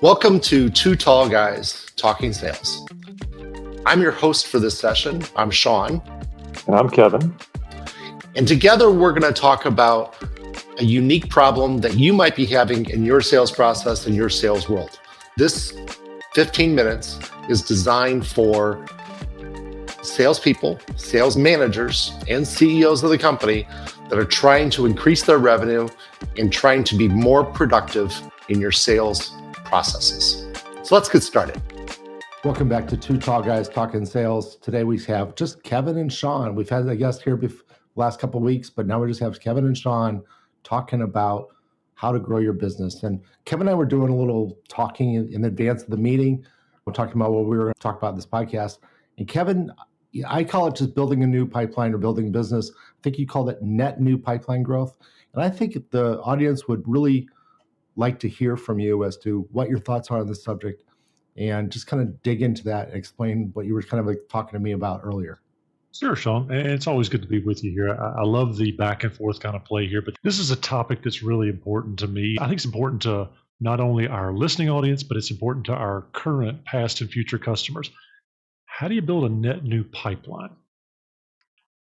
Welcome to Two Tall Guys Talking Sales. I'm your host for this session. I'm Sean. And I'm Kevin. And together we're going to talk about a unique problem that you might be having in your sales process and your sales world. This 15 minutes is designed for salespeople, sales managers, and CEOs of the company that are trying to increase their revenue and trying to be more productive in your sales processes. So let's get started. Welcome back to Two Tall Guys Talking Sales. Today we have just Kevin and Sean. We've had a guest here the last couple of weeks, but now we just have Kevin and Sean talking about how to grow your business. And Kevin and I were doing a little talking in advance of the meeting. We're talking about what we were going to talk about in this podcast. And Kevin, I call it just building a new pipeline or building business. I think you called it net new pipeline growth. And I think the audience would really like to hear from you as to what your thoughts are on this subject and just kind of dig into that and explain what you were kind of like talking to me about earlier. Sure, Sean. And it's always good to be with you here. I love the back and forth kind of play here, but this is a topic that's really important to me. I think it's important to not only our listening audience, but it's important to our current, past, and future customers. How do you build a net new pipeline?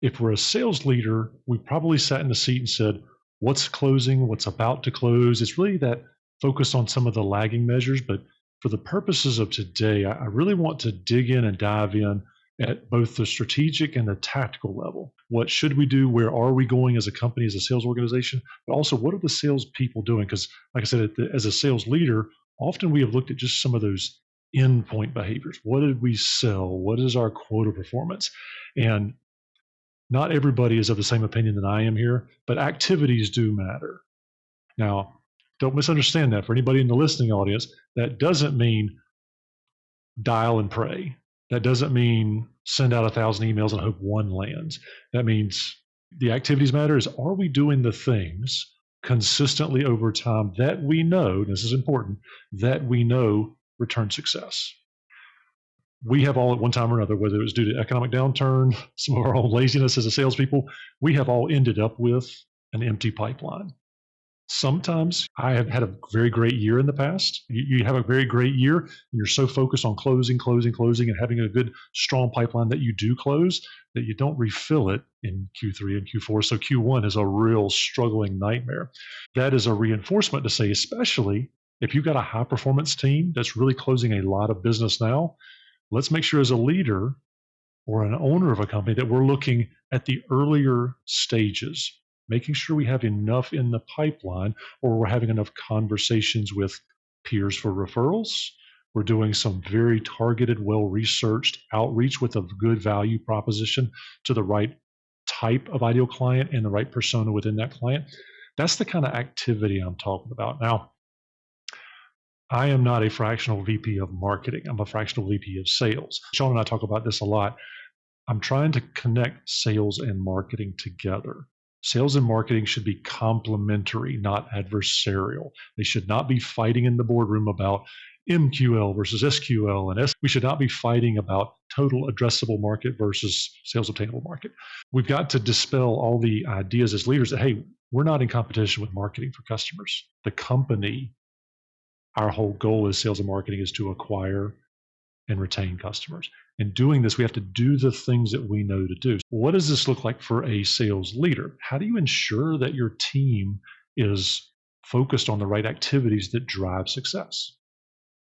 If we're a sales leader, we probably sat in the seat and said, what's closing, what's about to close? It's really that focus on some of the lagging measures. But for the purposes of today, I really want to dig in and dive in at both the strategic and the tactical level. What should we do? Where are we going as a company, as a sales organization? But also, what are the salespeople doing? Because like I said, as a sales leader, often we have looked at just some of those endpoint behaviors. What did we sell? What is our quota performance? And not everybody is of the same opinion that I am here, but activities do matter. Now, don't misunderstand that. For anybody in the listening audience, that doesn't mean dial and pray. That doesn't mean send out 1,000 emails and hope one lands. That means the activities matter is, are we doing the things consistently over time that we know, this is important, that we know return success? We have all at one time or another, whether it was due to economic downturn, some of our own laziness as a salespeople, we have all ended up with an empty pipeline. Sometimes I have had a very great year in the past. You have a very great year, and you're so focused on closing, and having a good, strong pipeline that you do close, that you don't refill it in Q3 and Q4. So Q1 is a real struggling nightmare. That is a reinforcement to say, especially if you've got a high performance team that's really closing a lot of business now, let's make sure as a leader or an owner of a company that we're looking at the earlier stages, making sure we have enough in the pipeline, or we're having enough conversations with peers for referrals. We're doing some very targeted, well-researched outreach with a good value proposition to the right type of ideal client and the right persona within that client. That's the kind of activity I'm talking about. Now, I am not a fractional VP of marketing. I'm a fractional VP of sales. Sean and I talk about this a lot. I'm trying to connect sales and marketing together. Sales and marketing should be complementary, not adversarial. They should not be fighting in the boardroom about MQL versus SQL and We should not be fighting about total addressable market versus sales obtainable market. We've got to dispel all the ideas as leaders that, hey, we're not in competition with marketing for customers. The company, our whole goal as sales and marketing is to acquire and retain customers. In doing this, we have to do the things that we know to do. What does this look like for a sales leader? How do you ensure that your team is focused on the right activities that drive success?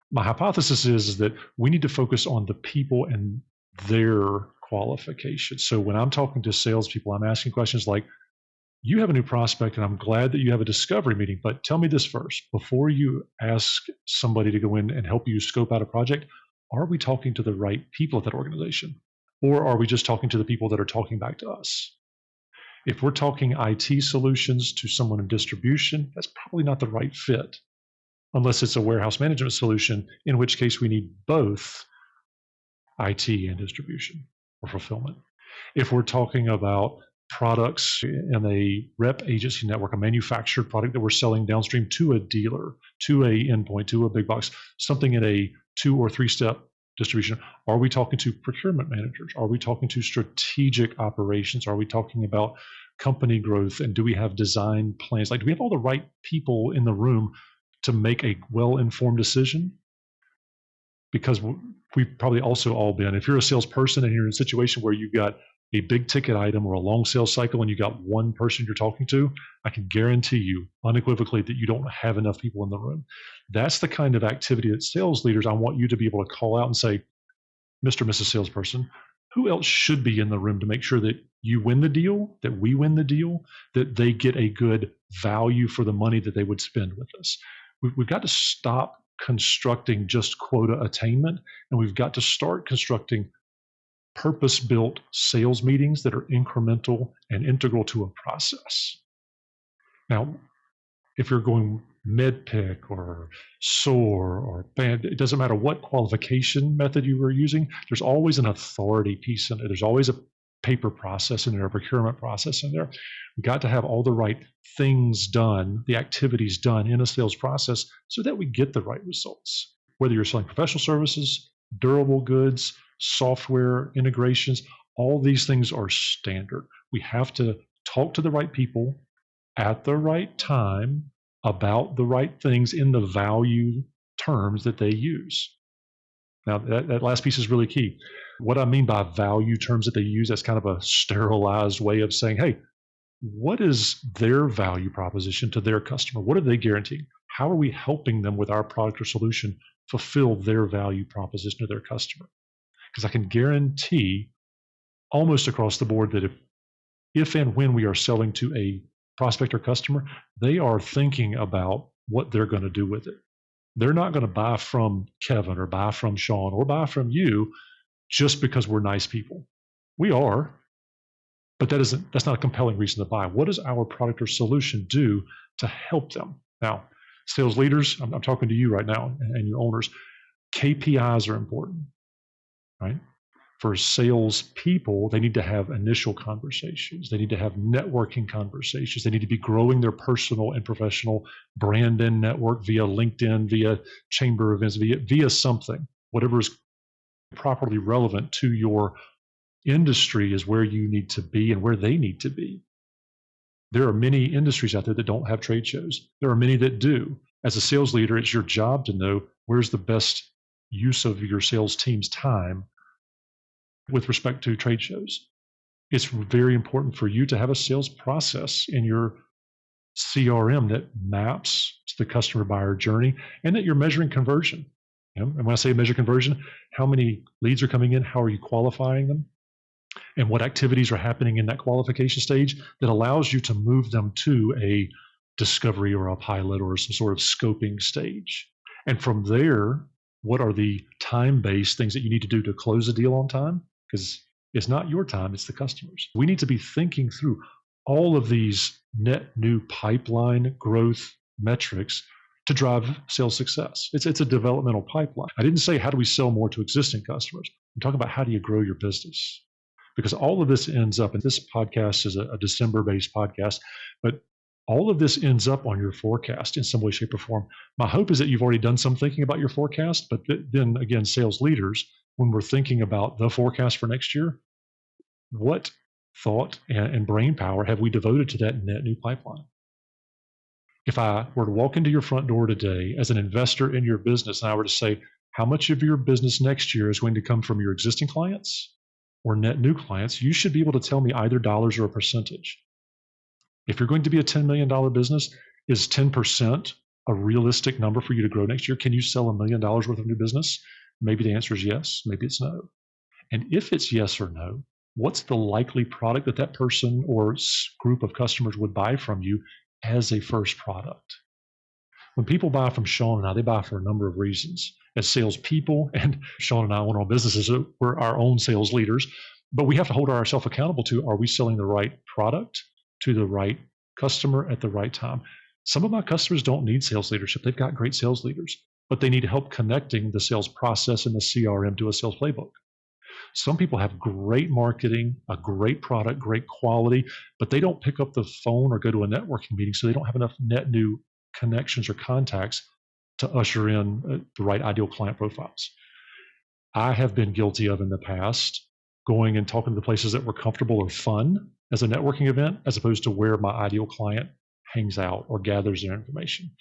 My hypothesis is that we need to focus on the people and their qualifications. So when I'm talking to salespeople, I'm asking questions like, you have a new prospect, and I'm glad that you have a discovery meeting, but tell me this first. Before you ask somebody to go in and help you scope out a project, are we talking to the right people at that organization? Or are we just talking to the people that are talking back to us? If we're talking IT solutions to someone in distribution, that's probably not the right fit, unless it's a warehouse management solution, in which case we need both IT and distribution or fulfillment. If we're talking about products in a rep agency network, a manufactured product that we're selling downstream to a dealer, to a endpoint, to a big box, something in a 2 or 3 step distribution. Are we talking to procurement managers? Are we talking to strategic operations? Are we talking about company growth? And do we have design plans? Like, do we have all the right people in the room to make a well-informed decision, because we've probably also all been, if you're a salesperson and you're in a situation where you've got a big ticket item or a long sales cycle and you got one person you're talking to, I can guarantee you unequivocally that you don't have enough people in the room. That's the kind of activity that sales leaders, I want you to be able to call out and say, Mr. and Mrs. Salesperson, who else should be in the room to make sure that you win the deal, that we win the deal, that they get a good value for the money that they would spend with us? We've got to stop constructing just quota attainment, and we've got to start constructing purpose-built sales meetings that are incremental and integral to a process. Now, if you're going MedPick or SOAR or BAND, it doesn't matter what qualification method you were using, there's always an authority piece in it. There's always a paper process in there, a procurement process in there. We've got to have all the right things done, the activities done in a sales process so that we get the right results. Whether you're selling professional services, durable goods, software integrations, all these things are standard. We have to talk to the right people at the right time about the right things in the value terms that they use. Now, that last piece is really key. What I mean by value terms that they use, that's kind of a sterilized way of saying, hey, what is their value proposition to their customer? What are they guaranteeing? How are we helping them with our product or solution fulfill their value proposition to their customer? Because I can guarantee almost across the board that if and when we are selling to a prospect or customer, they are thinking about what they're going to do with it. They're not going to buy from Kevin or buy from Sean or buy from you just because we're nice people. We are, but that's not a compelling reason to buy. What does our product or solution do to help them? Now, sales leaders, I'm talking to you right now and your owners, KPIs are important, right? For sales people, they need to have initial conversations. They need to have networking conversations. They need to be growing their personal and professional brand and network via LinkedIn, via chamber events, via something. Whatever is properly relevant to your industry is where you need to be and where they need to be. There are many industries out there that don't have trade shows. There are many that do. As a sales leader, it's your job to know where's the best use of your sales team's time with respect to trade shows. It's very important for you to have a sales process in your CRM that maps to the customer buyer journey and that you're measuring conversion. And when I say measure conversion, how many leads are coming in? How are you qualifying them? And what activities are happening in that qualification stage that allows you to move them to a discovery or a pilot or some sort of scoping stage. And from there, what are the time-based things that you need to do to close a deal on time? Because it's not your time, it's the customer's. We need to be thinking through all of these net new pipeline growth metrics to drive sales success. It's a developmental pipeline. I didn't say how do we sell more to existing customers. I'm talking about how do you grow your business? Because all of this ends up, and this podcast is a December-based podcast, but all of this ends up on your forecast in some way, shape, or form. My hope is that you've already done some thinking about your forecast, but then again, sales leaders, when we're thinking about the forecast for next year, what thought and brain power have we devoted to that net new pipeline? If I were to walk into your front door today as an investor in your business, and I were to say, how much of your business next year is going to come from your existing clients or net new clients, you should be able to tell me either dollars or a percentage. If you're going to be a $10 million business, is 10% a realistic number for you to grow next year? Can you sell $1 million worth of new business? Maybe the answer is yes, maybe it's no. And if it's yes or no, what's the likely product that person or group of customers would buy from you as a first product? When people buy from Sean and I, they buy for a number of reasons. As salespeople, and Sean and I own our businesses, we're our own sales leaders, but we have to hold ourselves accountable to, are we selling the right product to the right customer at the right time? Some of my customers don't need sales leadership. They've got great sales leaders, but they need help connecting the sales process and the CRM to a sales playbook. Some people have great marketing, a great product, great quality, but they don't pick up the phone or go to a networking meeting, so they don't have enough net new connections or contacts to usher in the right ideal client profiles. I have been guilty of in the past going and talking to the places that were comfortable or fun as a networking event, as opposed to where my ideal client hangs out or gathers their information.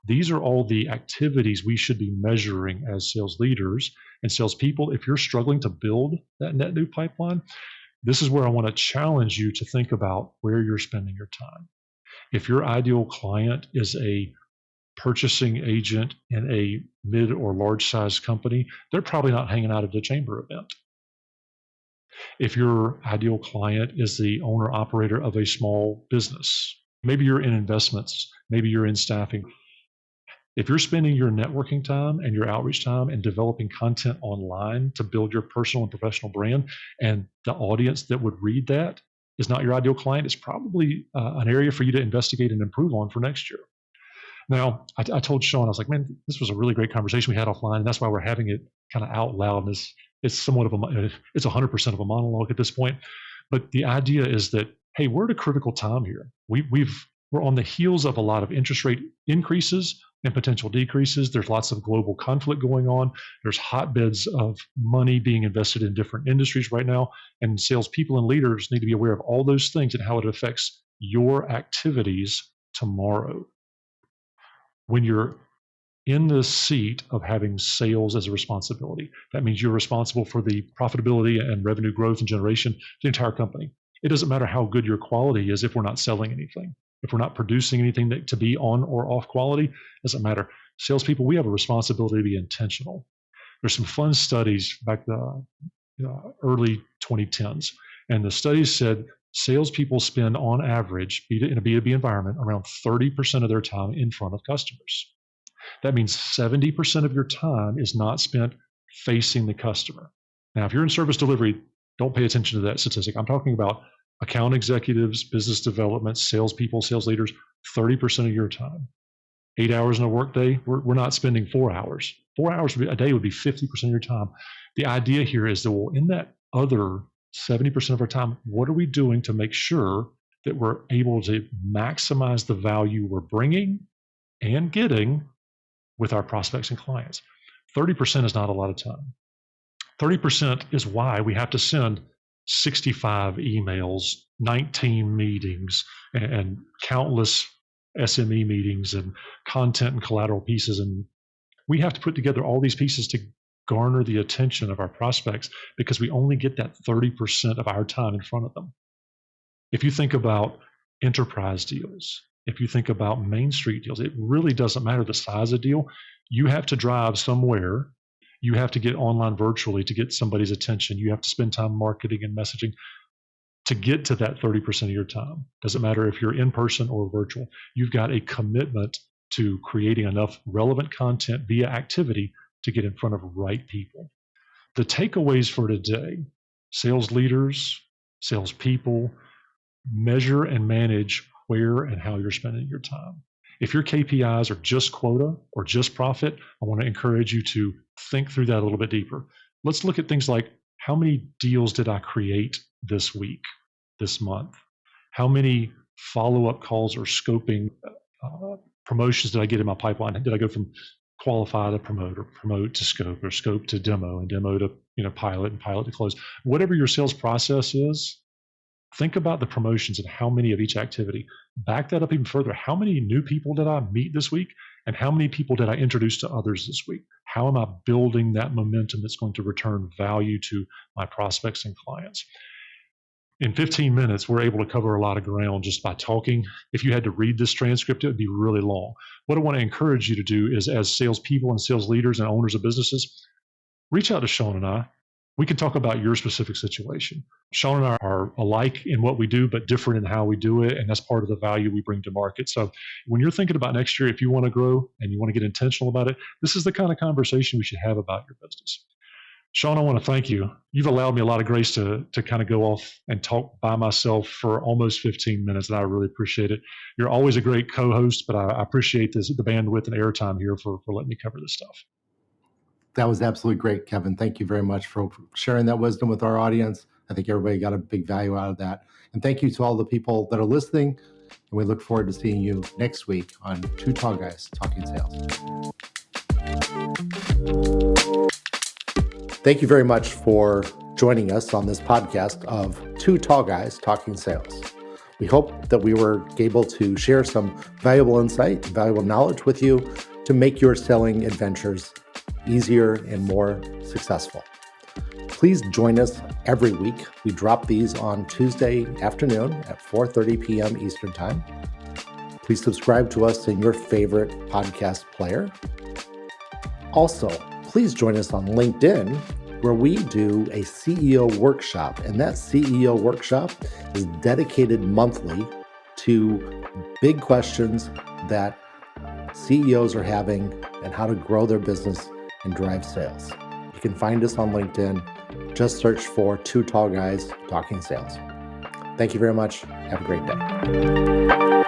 These are all the activities we should be measuring as sales leaders and salespeople. If you're struggling to build that net new pipeline, this is where I want to challenge you to think about where you're spending your time. If your ideal client is a purchasing agent in a mid or large size company, they're probably not hanging out at the chamber event. If your ideal client is the owner operator of a small business, maybe you're in investments, maybe you're in staffing. If you're spending your networking time and your outreach time and developing content online to build your personal and professional brand, and the audience that would read that is not your ideal client, it's probably an area for you to investigate and improve on for next year. Now, I told Sean, I was like, man, this was a really great conversation we had offline, and that's why we're having it kind of out loud. And it's somewhat of it's 100% of a monologue at this point. But the idea is that, hey, we're at a critical time here. We're on the heels of a lot of interest rate increases and potential decreases. There's lots of global conflict going on. There's hotbeds of money being invested in different industries right now. And salespeople and leaders need to be aware of all those things and how it affects your activities tomorrow. When you're in the seat of having sales as a responsibility, that means you're responsible for the profitability and revenue growth and generation of the entire company. It doesn't matter how good your quality is if we're not selling anything. If we're not producing anything to be on or off quality, it doesn't matter. Salespeople, we have a responsibility to be intentional. There's some fun studies back the early 2010s, and the studies said salespeople spend on average in a B2B environment around 30% of their time in front of customers. That means 70% of your time is not spent facing the customer. Now, if you're in service delivery, don't pay attention to that statistic. I'm talking about account executives, business development, salespeople, sales leaders, 30% of your time. 8 hours in a workday, we're not spending 4 hours. 4 hours a day would be 50% of your time. The idea here is that, well, in that other 70% of our time, what are we doing to make sure that we're able to maximize the value we're bringing and getting with our prospects and clients? 30% is not a lot of time. 30% is why we have to send 65 emails, 19 meetings, and countless SME meetings and content and collateral pieces. And we have to put together all these pieces to garner the attention of our prospects because we only get that 30% of our time in front of them. If you think about enterprise deals, if you think about Main Street deals, it really doesn't matter the size of the deal. You have to drive somewhere. You have to get online virtually to get somebody's attention. You have to spend time marketing and messaging to get to that 30% of your time. Doesn't matter if you're in person or virtual. You've got a commitment to creating enough relevant content via activity to get in front of right people. The takeaways for today: sales leaders, salespeople, measure and manage where and how you're spending your time. If your KPIs are just quota or just profit, I want to encourage you to think through that a little bit deeper. Let's look at things like, how many deals did I create this week, this month? How many follow-up calls or scoping promotions did I get in my pipeline? Did I go from qualify to promote, or promote to scope, or scope to demo, and demo to pilot, and pilot to close? Whatever your sales process is, think about the promotions and how many of each activity. Back that up even further. How many new people did I meet this week? And how many people did I introduce to others this week? How am I building that momentum that's going to return value to my prospects and clients? In 15 minutes, we're able to cover a lot of ground just by talking. If you had to read this transcript, it would be really long. What I want to encourage you to do is, as salespeople and sales leaders and owners of businesses, reach out to Sean and I. We can talk about your specific situation. Sean and I are alike in what we do, but different in how we do it. And that's part of the value we bring to market. So when you're thinking about next year, if you want to grow and you want to get intentional about it, this is the kind of conversation we should have about your business. Sean, I want to thank you. You've allowed me a lot of grace to kind of go off and talk by myself for almost 15 minutes, and I really appreciate it. You're always a great co-host, but I appreciate the bandwidth and airtime here for letting me cover this stuff. That was absolutely great, Kevin. Thank you very much for sharing that wisdom with our audience. I think everybody got a big value out of that. And thank you to all the people that are listening. And we look forward to seeing you next week on Two Tall Guys Talking Sales. Thank you very much for joining us on this podcast of Two Tall Guys Talking Sales. We hope that we were able to share some valuable insight, valuable knowledge with you to make your selling adventures easier and more successful. Please join us every week. We drop these on Tuesday afternoon at 4:30 p.m. Eastern Time. Please subscribe to us in your favorite podcast player. Also, please join us on LinkedIn, where we do a CEO workshop. And that CEO workshop is dedicated monthly to big questions that CEOs are having and how to grow their business and drive sales. You can find us on LinkedIn. Just search for Two Tall Guys Talking Sales. Thank you very much. Have a great day.